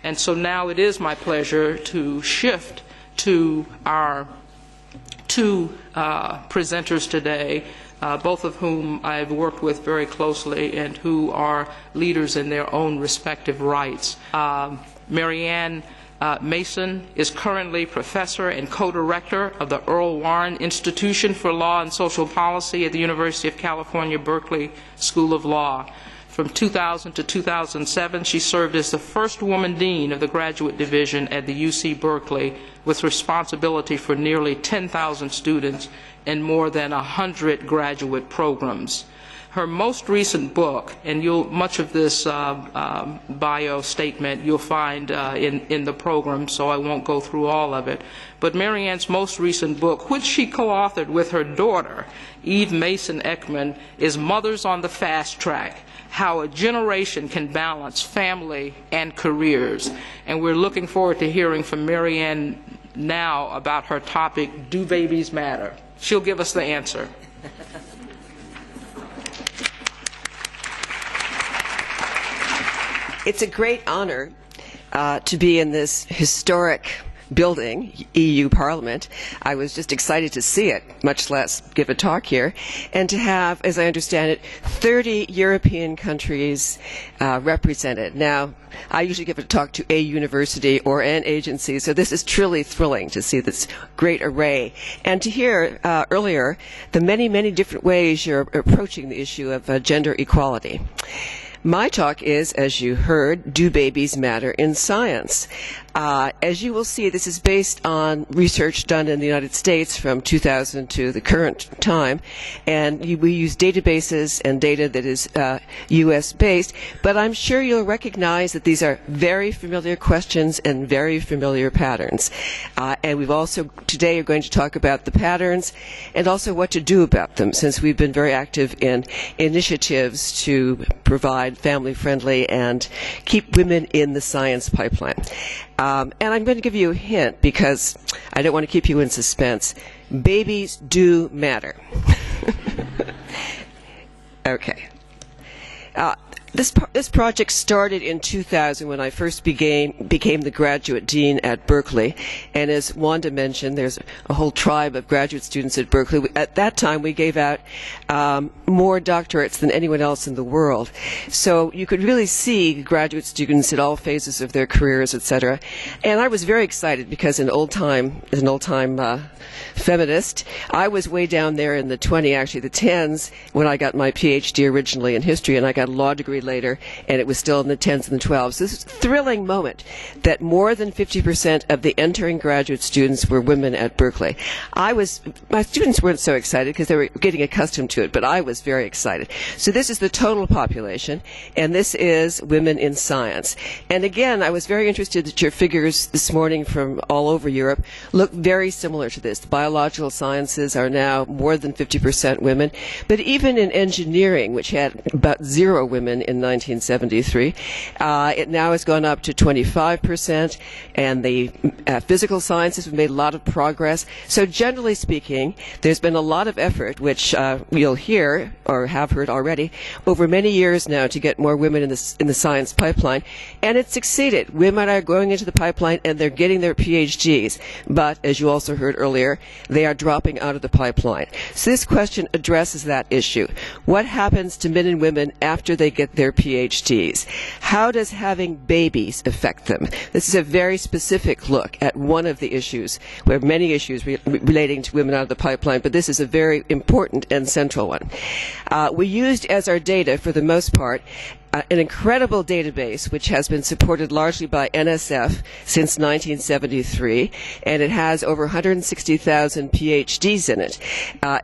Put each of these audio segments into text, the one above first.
And so now it is my pleasure to shift to our two presenters today, both of whom I've worked with very closely and who are leaders in their own respective rights. Marianne Mason is currently professor and co-director of the Earl Warren Institution for Law and Social Policy at the University of California, Berkeley School of Law. From 2000 to 2007, she served as the first woman dean of the graduate division at the UC Berkeley, with responsibility for nearly 10,000 students and more than 100 graduate programs. Her most recent book, and much of this bio statement you'll find in the program, so I won't go through all of it, but Marianne's most recent book, which she co-authored with her daughter, Eve Mason Ekman, is Mothers on the Fast Track: How a Generation Can Balance Family and Careers. And we're looking forward to hearing from Marianne now about her topic, Do Babies Matter? She'll give us the answer. It's a great honor to be in this historic building, EU Parliament. I was just excited to see it, much less give a talk here, and to have, as I understand it, 30 European countries represented. Now, I usually give a talk to a university or an agency, so this is truly thrilling to see this great array. And to hear earlier the many, many different ways you're approaching the issue of gender equality. My talk is, as you heard, Do Babies Matter in Science? As you will see, this is based on research done in the United States from 2000 to the current time, and we use databases and data that is U.S. based, but I'm sure you'll recognize that these are very familiar questions and very familiar patterns. And we've also, today, are going to talk about the patterns and also what to do about them, since we've been very active in initiatives to provide family-friendly and keep women in the science pipeline. And I'm going to give you a hint because I don't want to keep you in suspense. Babies do matter. Okay. This project started in 2000 when I first became the graduate dean at Berkeley. And as Wanda mentioned, there's a whole tribe of graduate students at Berkeley. At that time, we gave out more doctorates than anyone else in the world. So you could really see graduate students at all phases of their careers, etc. And I was very excited because as an old-time feminist, I was way down there in the 10s when I got my PhD originally in history, and I got a law degree later, and it was still in the 10s and the 12s. This is a thrilling moment that more than 50% of the entering graduate students were women at Berkeley. My students weren't so excited because they were getting accustomed to it, but I was very excited. So this is the total population, and this is women in science. And again, I was very interested that your figures this morning from all over Europe look very similar to this. The biological sciences are now more than 50% women, but even in engineering, which had about 0 women in 1973, it now has gone up to 25%, and the physical sciences have made a lot of progress. So generally speaking, there's been a lot of effort, which you'll hear or have heard already, over many years now to get more women in the science pipeline, and it's succeeded. Women are going into the pipeline and they're getting their PhDs, but as you also heard earlier, they are dropping out of the pipeline. So this question addresses that issue. What happens to men and women after they get their PhDs? How does having babies affect them? This is a very specific look at one of the issues. We have many issues relating to women out of the pipeline, but this is a very important and central one. We used as our data, for the most part, an incredible database which has been supported largely by NSF since 1973, and it has over 160,000 PhDs in it.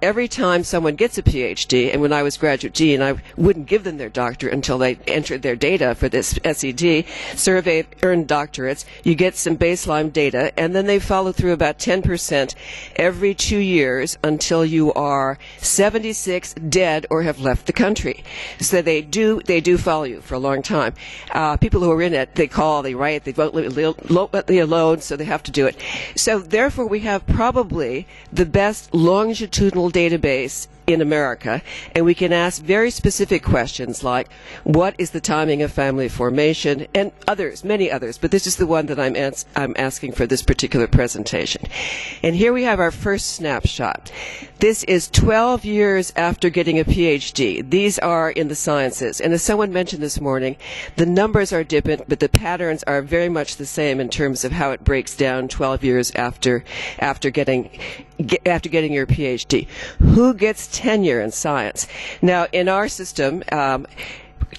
Every time someone gets a PhD, and when I was graduate dean, I wouldn't give them their doctorate until they entered their data for this SED survey of earned doctorates. You get some baseline data, and then they follow through about 10% every 2 years until you are 76, dead, or have left the country. So they do follow value for a long time. People who are in it, they write, they won't let me alone, so they have to do it. So therefore, we have probably the best longitudinal database in America, and we can ask very specific questions like, what is the timing of family formation, and others, many others, but this is the one that I'm asking for this particular presentation. And here we have our first snapshot. This is 12 years after getting a PhD. These are in the sciences, and as someone mentioned this morning, the numbers are different, but the patterns are very much the same in terms of how it breaks down 12 years after getting your PhD. Who gets tenure in science? Now, in our system,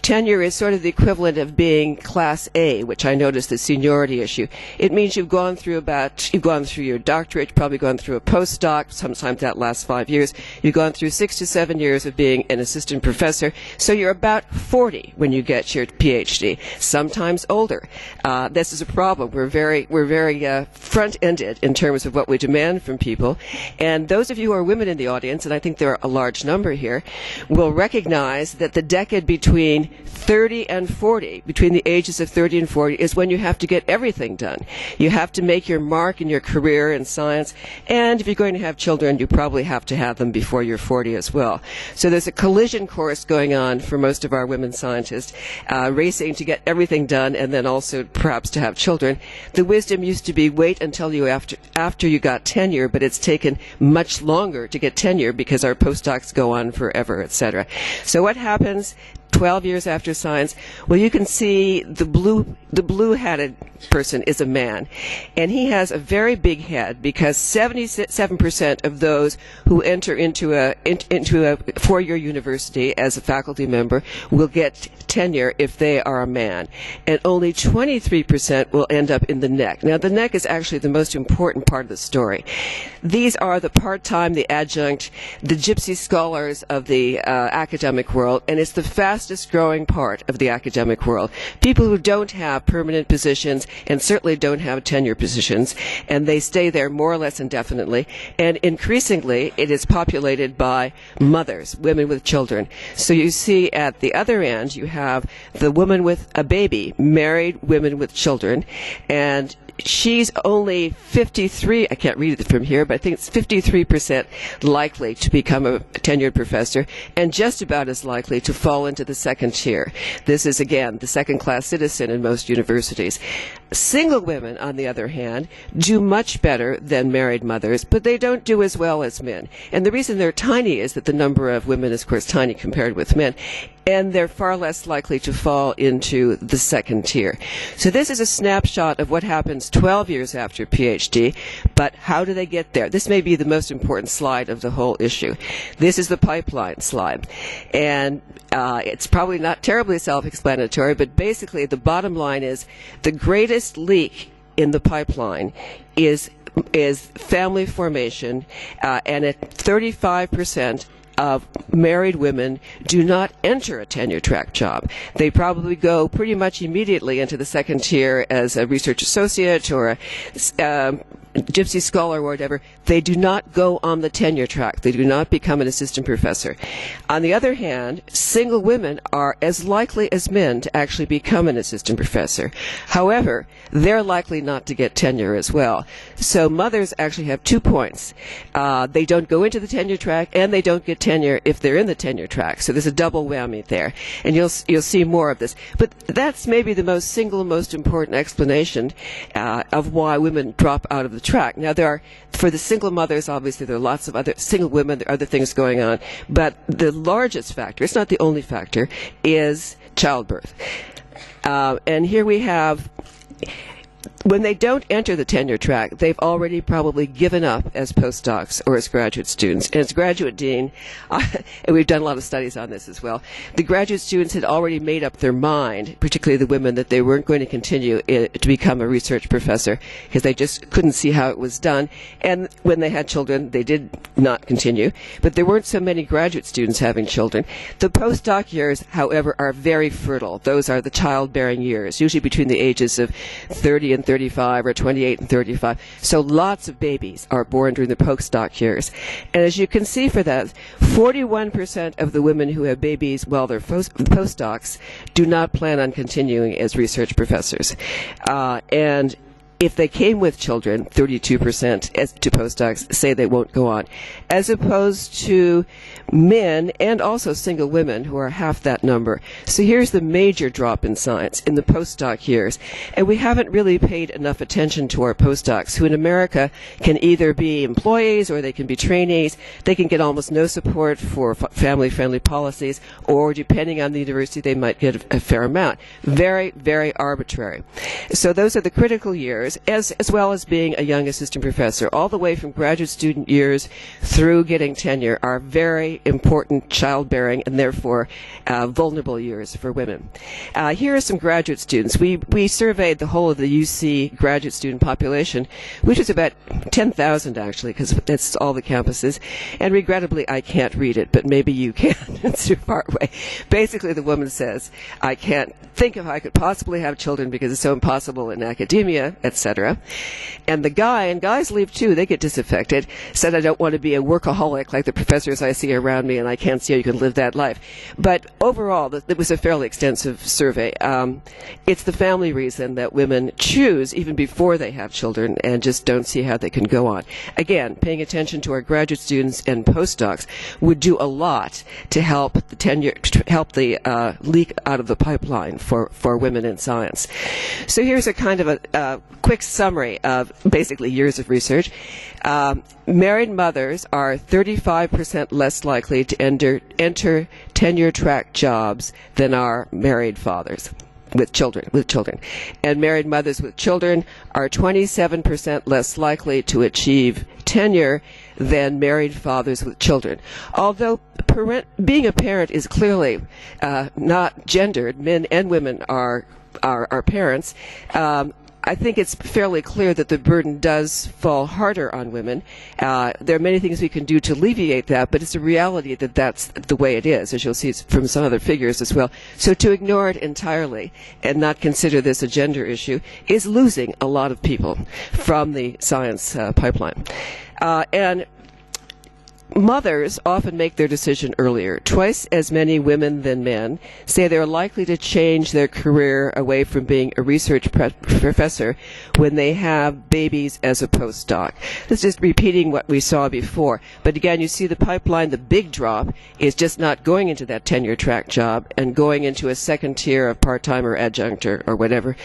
tenure is sort of the equivalent of being Class A, which I noticed the seniority issue. It means you've gone through your doctorate, you've probably gone through a postdoc, sometimes that lasts 5 years. You've gone through 6 to 7 years of being an assistant professor, so you're about 40 when you get your PhD, sometimes older. This is a problem. We're very front-ended in terms of what we demand from people, and those of you who are women in the audience, and I think there are a large number here, will recognize that the decade between 30 and 40, between the ages of 30 and 40, is when you have to get everything done. You have to make your mark in your career in science, and if you're going to have children, you probably have to have them before you're 40 as well. So there's a collision course going on for most of our women scientists, racing to get everything done and then also perhaps to have children. The wisdom used to be wait until you after you got tenure, but it's taken much longer to get tenure because our postdocs go on forever, etc. So what happens 12 years after science? Well, you can see the blue-hatted person is a man, and he has a very big head because 77% of those who enter into a four-year university as a faculty member will get tenure if they are a man, and only 23% will end up in the neck. Now, the neck is actually the most important part of the story. These are the part-time, the adjunct, the gypsy scholars of the academic world, and it's the fastest growing part of the academic world. People who don't have permanent positions and certainly don't have tenure positions, and they stay there more or less indefinitely, and increasingly it is populated by mothers, women with children. So you see at the other end you have the woman with a baby, married women with children, and she's only 53, I can't read it from here, but I think it's 53% likely to become a tenured professor and just about as likely to fall into the second tier. This is, again, the second-class citizen in most universities. Single women, on the other hand, do much better than married mothers, but they don't do as well as men. And the reason they're tiny is that the number of women is, of course, tiny compared with men, and they're far less likely to fall into the second tier. So this is a snapshot of what happens 12 years after PhD, but how do they get there? This may be the most important slide of the whole issue. This is the pipeline slide, and it's probably not terribly self-explanatory, but basically the bottom line is the greatest leak in the pipeline is family formation, and at 35% of married women do not enter a tenure track job. They probably go pretty much immediately into the second tier as a research associate or a gypsy scholar or whatever. They do not go on the tenure track. They do not become an assistant professor. On the other hand, single women are as likely as men to actually become an assistant professor. However, they're likely not to get tenure as well. So mothers actually have 2 points. They don't go into the tenure track, and they don't get tenure if they're in the tenure track. So there's a double whammy there, and you'll see more of this. But that's maybe the most important explanation of why women drop out of the track. Now, for the single mothers, obviously there are lots of other single women, there are other things going on, but the largest factor, it's not the only factor, is childbirth. And here we have, when they don't enter the tenure track, they've already probably given up as postdocs or as graduate students. And as graduate dean, and we've done a lot of studies on this as well, the graduate students had already made up their mind, particularly the women, that they weren't going to continue to become a research professor because they just couldn't see how it was done. And when they had children, they did not continue. But there weren't so many graduate students having children. The postdoc years, however, are very fertile. Those are the childbearing years, usually between the ages of 30 and 35 or 28 and 35. So lots of babies are born during the postdoc years. And as you can see for that, 41% of the women who have babies while they're postdocs do not plan on continuing as research professors. And if they came with children, 32% as to postdocs say they won't go on, as opposed to men and also single women who are half that number. So here's the major drop in science in the postdoc years. And we haven't really paid enough attention to our postdocs, who in America can either be employees or they can be trainees. They can get almost no support for family-friendly policies, or depending on the university, they might get a fair amount. Very, very arbitrary. So those are the critical years, as well as being a young assistant professor. All the way from graduate student years through getting tenure are very important childbearing and therefore vulnerable years for women. Here are some graduate students. We surveyed the whole of the UC graduate student population, which is about 10,000 actually, because that's all the campuses. And regrettably, I can't read it, but maybe you can. It's too far away. Basically, the woman says, I can't think of how I could possibly have children because it's so impossible in academia, etc. And the guy, and guys leave too, they get disaffected, said, I don't want to be a workaholic like the professors I see around me, and I can't see how you can live that life. But overall, it was a fairly extensive survey. It's the family reason that women choose even before they have children and just don't see how they can go on. Again, paying attention to our graduate students and postdocs would do a lot to help the tenure, help the leak out of the pipeline for women in science. So here's a kind of a quick summary of basically years of research. Married mothers are 35% less likely to enter tenure-track jobs than are married fathers with children. And married mothers with children are 27% less likely to achieve tenure than married fathers with children. Although being a parent is clearly not gendered, men and women are parents, I think it's fairly clear that the burden does fall harder on women. There are many things we can do to alleviate that, but it's a reality that that's the way it is, as you'll see from some other figures as well. So to ignore it entirely and not consider this a gender issue is losing a lot of people from the science pipeline. And mothers often make their decision earlier. Twice as many women than men say they're likely to change their career away from being a research professor when they have babies as a postdoc. This is repeating what we saw before. But again, you see the pipeline, the big drop is just not going into that tenure track job and going into a second tier of part-time or adjunct or whatever.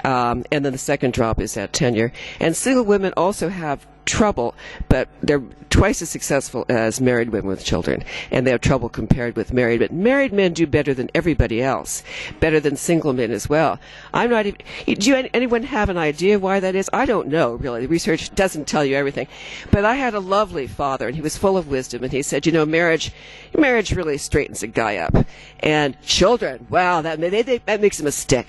And then the second drop is at tenure. And single women also have trouble, but they're twice as successful as married women with children, and they have trouble compared with married men. Married men do better than everybody else, better than single men as well. I'm not even. Do anyone have an idea why that is? I don't know really. The research doesn't tell you everything, but I had a lovely father, and he was full of wisdom, and he said, you know, marriage really straightens a guy up, and children, wow, that makes him a stick.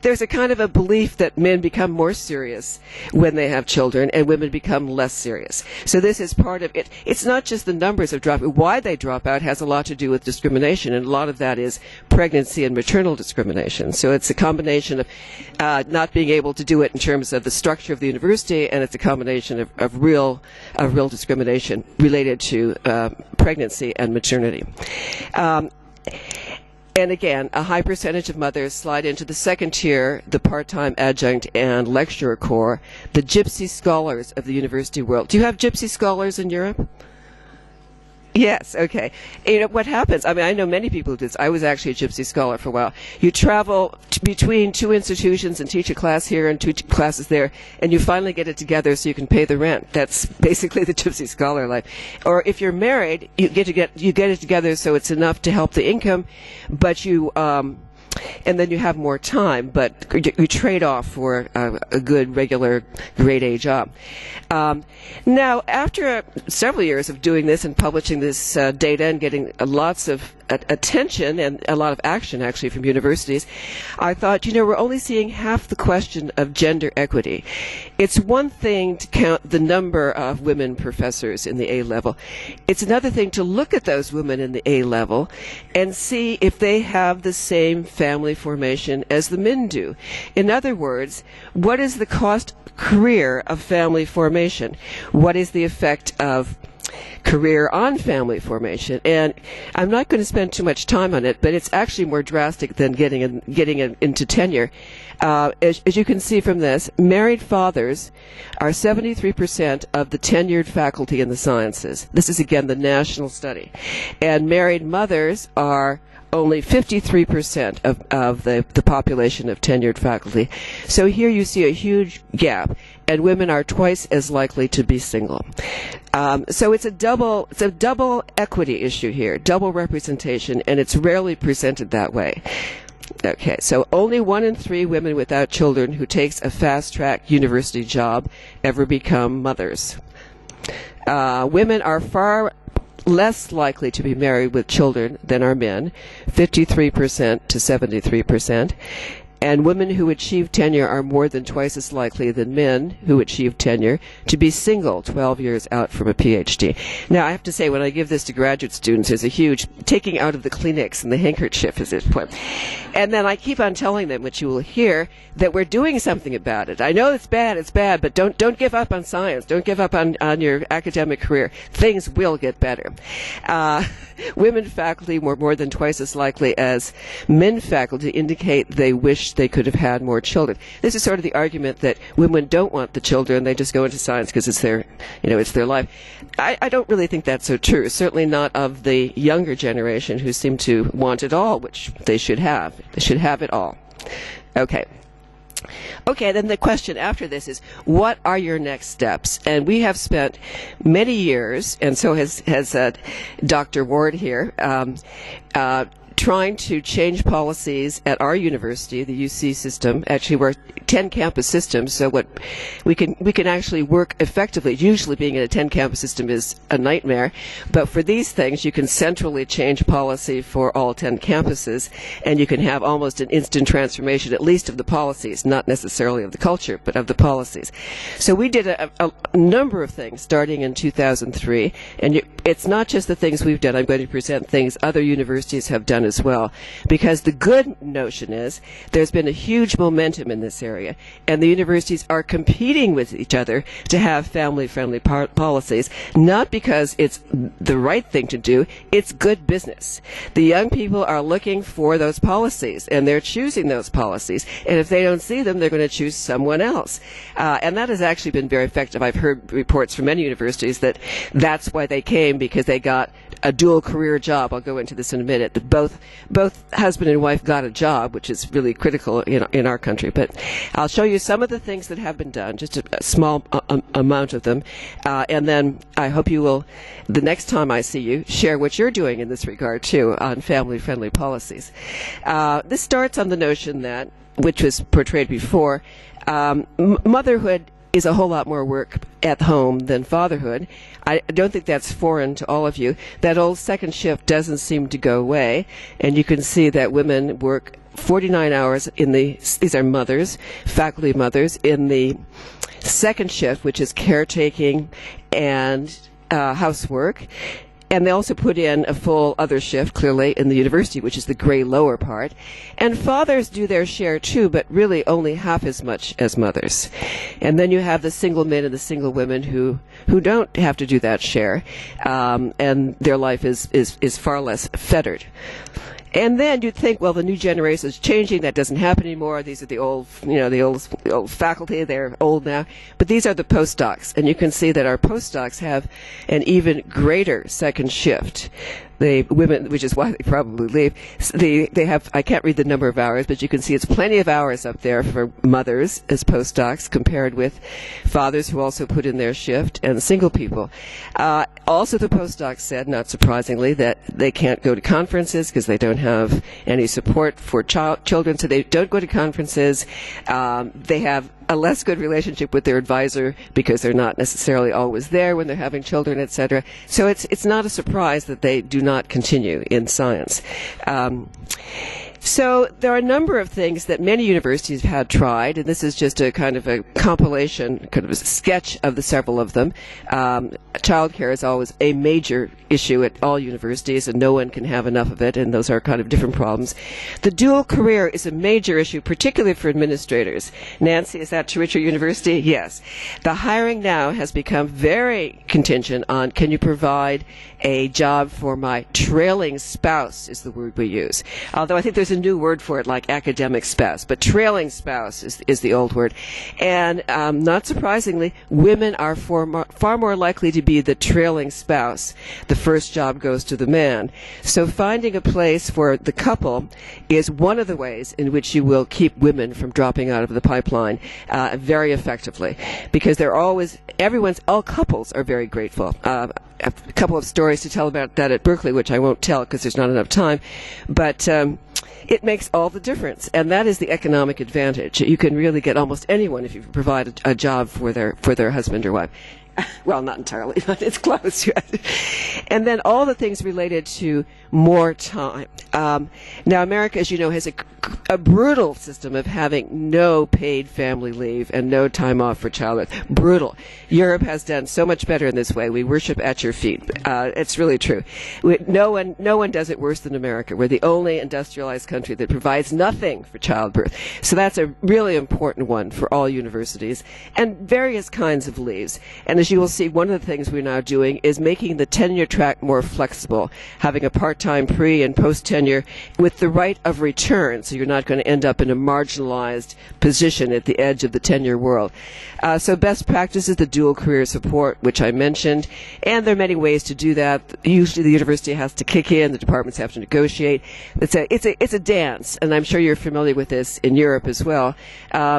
There's a kind of a belief that men become more serious when they have children, and women become less serious. So this is part of it. It's not just the numbers of drop. Why they drop out has a lot to do with discrimination, and a lot of that is pregnancy and maternal discrimination. So it's a combination of not being able to do it in terms of the structure of the university, and it's a combination of real discrimination related to pregnancy and maternity. And again, a high percentage of mothers slide into the second tier, the part-time adjunct and lecturer corps, the gypsy scholars of the university world. Do you have gypsy scholars in Europe? Yes, okay. You know, what happens, I mean, I know many people who do this. I was actually a gypsy scholar for a while. You travel between two institutions and teach a class here and two classes there, and you finally get it together so you can pay the rent. That's basically the gypsy scholar life. Or if you're married, you get it together so it's enough to help the income, but you and then you have more time, but you trade off for a good, regular, grade A job. Now, after several years of doing this and publishing this data and getting lots of attention and a lot of action actually from universities, I thought, we're only seeing half the question of gender equity. It's one thing to count the number of women professors in the A level. It's another thing to look at those women in the A level and see if they have the same family formation as the men do. In other words, what is the cost career of family formation? What is the effect of career on family formation? And I'm not going to spend too much time on it, but it's actually more drastic than getting into tenure. As you can see from this, married fathers are 73% of the tenured faculty in the sciences. This is, again, the national study. And married mothers are only 53% of the population of tenured faculty. So here you see a huge gap, and women are twice as likely to be single. So it's a double equity issue here, double representation, and it's rarely presented that way. Okay, so only 1 in 3 women without children who takes a fast-track university job ever become mothers. Women are far less likely to be married with children than are men, 53% to 73%. And women who achieve tenure are more than twice as likely than men who achieve tenure to be single 12 years out from a PhD. Now, I have to say, when I give this to graduate students, there's a huge taking out of the Kleenex and the handkerchief is this point. And then I keep on telling them, which you will hear, that we're doing something about it. I know it's bad, but don't give up on science. Don't give up on your academic career. Things will get better. Women faculty were more than twice as likely as men faculty indicate they wish they could have had more children. This is sort of the argument that women don't want the children, they just go into science because it's their, it's their life. I don't really think that's so true. Certainly not of the younger generation who seem to want it all, which they should have. They should have it all. Okay. Okay, then the question after this is, what are your next steps? And we have spent many years, and so has Dr. Ward here, trying to change policies at our university, the UC system. Actually, we're 10 campus systems, so what we can actually work effectively. Usually being in a 10 campus system is a nightmare, but for these things you can centrally change policy for all 10 campuses, and you can have almost an instant transformation, at least of the policies, not necessarily of the culture, but of the policies. So we did a number of things starting in 2003, and it's not just the things we've done. I'm going to present things other universities have done as well, because the good notion is there's been a huge momentum in this area, and the universities are competing with each other to have family-friendly policies, not because it's the right thing to do, it's good business. The young people are looking for those policies, and they're choosing those policies, and if they don't see them, they're going to choose someone else. And that has actually been very effective. I've heard reports from many universities that that's why they came, because they got a dual career job. I'll go into this in a minute. That both husband and wife got a job, which is really critical in our country. But I'll show you some of the things that have been done, just a small amount of them, and then I hope you will, the next time I see you, share what you're doing in this regard too on family-friendly policies. This starts on the notion that, which was portrayed before, motherhood is a whole lot more work at home than fatherhood. I don't think that's foreign to all of you. That old second shift doesn't seem to go away, and you can see that women work 49 hours in these are mothers, faculty mothers, in the second shift, which is caretaking and housework. And they also put in a full other shift, clearly, in the university, which is the gray lower part. And fathers do their share, too, but really only half as much as mothers. And then you have the single men and the single women who don't have to do that share, and their life is far less fettered. And then you'd think, well, the new generation is changing. That doesn't happen anymore. These are the old, the old faculty. They're old now. But these are the postdocs. And you can see that our postdocs have an even greater second shift. The women, which is why they probably leave, they have, I can't read the number of hours, but you can see it's plenty of hours up there for mothers as postdocs compared with fathers who also put in their shift and single people. Also, the postdocs said, not surprisingly, that they can't go to conferences because they don't have any support for children, so they don't go to conferences. They have a less good relationship with their advisor because they're not necessarily always there when they're having children, etc. So it's not a surprise that they do not continue in science. So there are a number of things that many universities have tried, and this is just a kind of a compilation, kind of a sketch of the several of them. Childcare is always a major issue at all universities, and no one can have enough of it, and those are kind of different problems. The dual career is a major issue, particularly for administrators. Nancy, is that true at your university? Yes. The hiring now has become very contingent on, can you provide a job for my trailing spouse, is the word we use. Although I think there's a new word for it, like academic spouse, but trailing spouse is the old word. And not surprisingly, women are far more likely to be the trailing spouse. The first job goes to the man. So finding a place for the couple is one of the ways in which you will keep women from dropping out of the pipeline very effectively, because they're always, all couples are very grateful. A couple of stories to tell about that at Berkeley, which I won't tell because there's not enough time, but it makes all the difference, and that is the economic advantage. You can really get almost anyone if you provide a job for their husband or wife. Well, not entirely, but it's close. And then all the things related to more time. Now, America, as you know, has a brutal system of having no paid family leave and no time off for childbirth. Brutal. Europe has done so much better in this way. We worship at your feet. It's really true. No one does it worse than America. We're the only industrialized country that provides nothing for childbirth. So that's a really important one for all universities, and various kinds of leaves. And as you will see, one of the things we're now doing is making the tenure track more flexible, having a part-time pre- and post-tenure with the right of return, so you're not going to end up in a marginalized position at the edge of the tenure world. So best practice is the dual career support, which I mentioned, and there are many ways to do that. Usually the university has to kick in, the departments have to negotiate. It's a dance, and I'm sure you're familiar with this in Europe as well,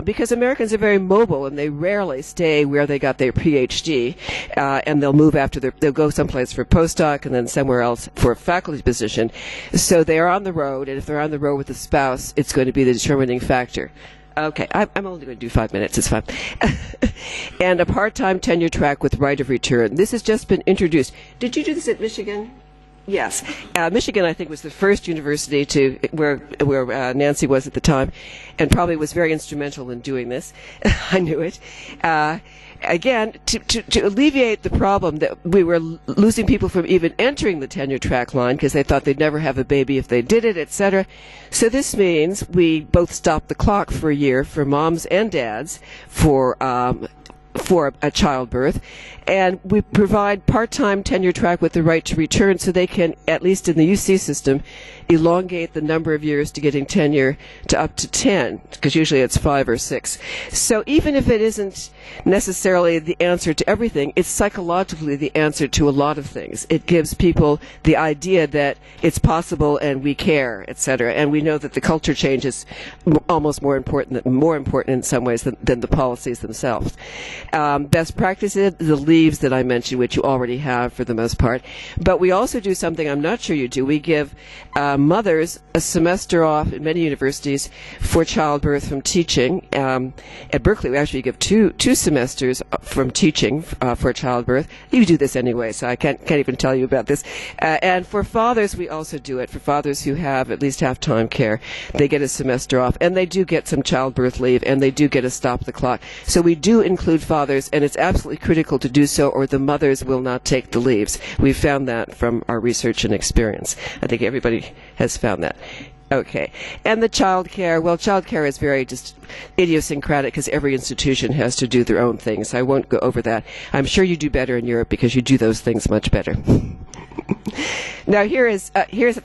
because Americans are very mobile, and they rarely stay where they got their PhD. And they'll move they'll go someplace for postdoc and then somewhere else for a faculty position. So they are on the road, and if they're on the road with a spouse, it's going to be the determining factor. Okay, I'm only going to do 5 minutes, it's fine. And a part-time tenure track with right of return. This has just been introduced. Did you do this at Michigan? Yes. Michigan, I think, was the first university where Nancy was at the time, and probably was very instrumental in doing this. I knew it. Again, to alleviate the problem that we were losing people from even entering the tenure track line because they thought they'd never have a baby if they did it, etc. So this means we both stop the clock for a year for moms and dads for a childbirth, and we provide part-time tenure track with the right to return, so they can, at least in the UC system, elongate the number of years to getting tenure to up to 10, because usually it's 5 or 6. So even if it isn't necessarily the answer to everything, it's psychologically the answer to a lot of things. It gives people the idea that it's possible and we care, etc. And we know that the culture change is almost more important in some ways than the policies themselves. Best practices, the leaves that I mentioned, which you already have for the most part. But we also do something I'm not sure you do. We give mothers a semester off at many universities for childbirth from teaching. At Berkeley, we actually give two semesters from teaching for childbirth. You do this anyway, so I can't even tell you about this. And for fathers, we also do it. For fathers who have at least half-time care, they get a semester off, and they do get some childbirth leave, and they do get a stop the clock. So we do include fathers, and it's absolutely critical to do so, or the mothers will not take the leaves. We've found that from our research and experience. I think everybody has found that. Okay. And the child care, well, child care is very just idiosyncratic because every institution has to do their own things. I won't go over that. I'm sure you do better in Europe because you do those things much better. Now here's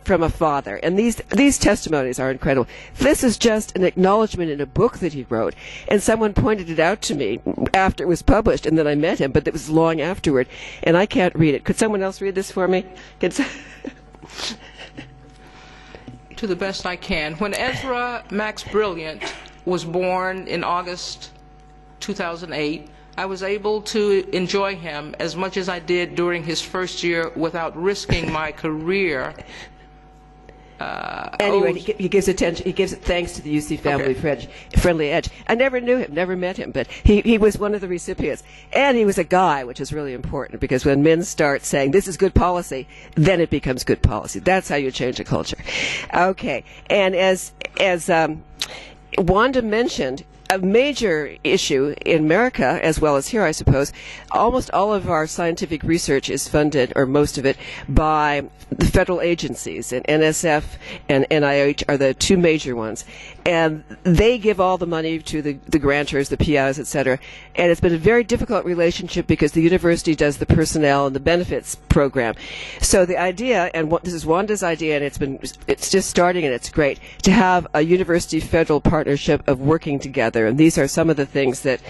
from a father, and these testimonies are incredible. This is just an acknowledgement in a book that he wrote, and someone pointed it out to me after it was published, and then I met him, but it was long afterward, and I can't read it. Could someone else read this for me? To the best I can. When Ezra Max Brilliant was born in August 2008, I was able to enjoy him as much as I did during his first year without risking my career Anyway, owes- he gives attention. He gives thanks to the UC Family Friendly Edge. I never knew him, never met him, but he was one of the recipients, and he was a guy, which is really important because when men start saying this is good policy, then it becomes good policy. That's how you change a culture. Okay, and as Wanda mentioned, a major issue in America, as well as here, I suppose, almost all of our scientific research is funded, or most of it, by the federal agencies, and NSF and NIH are the two major ones. And they give all the money to the grantors, the PIs, etc. And it's been a very difficult relationship because the university does the personnel and the benefits program. So the idea, and this is Wanda's idea, and it's just starting and it's great, to have a university-federal partnership of working together. And these are some of the things that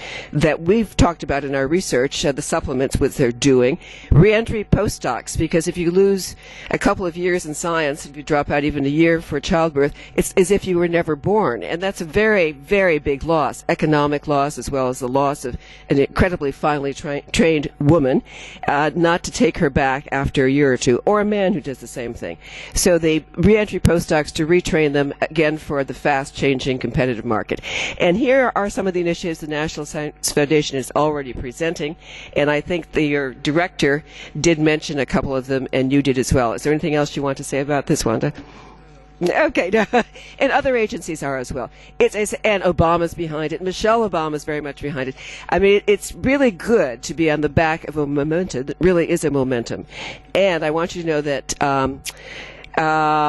we've talked about in our research, the supplements which they're doing. Reentry postdocs, because if you lose a couple of years in science, if you drop out even a year for childbirth, it's as if you were never born. And that's a very, very big loss, economic loss, as well as the loss of an incredibly finely trained woman, not to take her back after a year or two, or a man who does the same thing. So the reentry postdocs to retrain them, again, for the fast-changing competitive market. And here are some of the initiatives the National Science Foundation is already presenting, and I think your director did mention a couple of them, and you did as well. Is there anything else you want to say about this, Wanda? Okay, and other agencies are as well. And Obama's behind it. Michelle Obama's very much behind it. I mean, it's really good to be on the back of a momentum that really is a momentum. And I want you to know that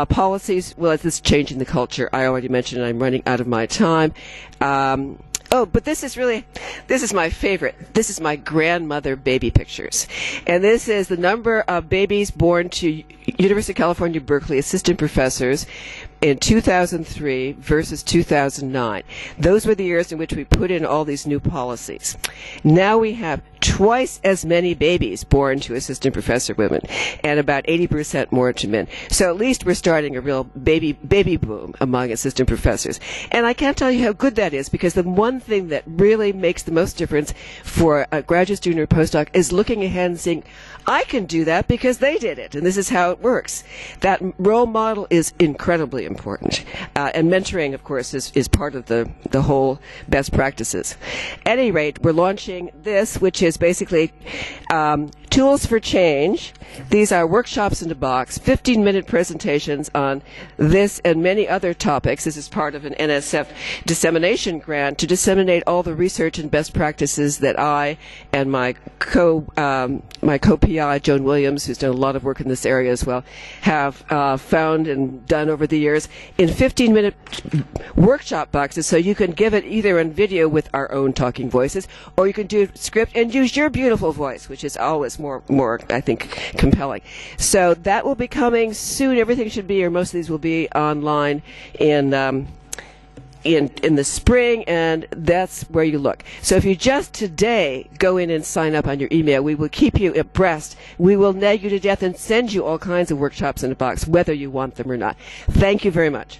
policies, well, this is changing the culture. I already mentioned I'm running out of my time. But this is my favorite. This is my grandmother baby pictures. And this is the number of babies born to University of California, Berkeley assistant professors in 2003 versus 2009. Those were the years in which we put in all these new policies. Now we have twice as many babies born to assistant professor women and about 80% more to men. So at least we're starting a real baby boom among assistant professors. And I can't tell you how good that is, because the one thing that really makes the most difference for a graduate student or postdoc is looking ahead and saying, I can do that because they did it, and this is how it works. That role model is incredibly important. And mentoring, of course, is part of the whole best practices. At any rate, we're launching this, which is basically Tools for Change. These are workshops in a box, 15-minute presentations on this and many other topics. This is part of an NSF dissemination grant to disseminate all the research and best practices that I and my co-PI, Joan Williams, who's done a lot of work in this area as well, have found and done over the years in 15-minute workshop boxes, so you can give it either in video with our own talking voices, or you can do a script and use your beautiful voice, which is always more, I think, compelling. So that will be coming soon. Everything should be, or most of these will be online in the spring, and that's where you look. So if you just today go in and sign up on your email, we will keep you abreast. We will nag you to death and send you all kinds of workshops in a box, whether you want them or not. Thank you very much.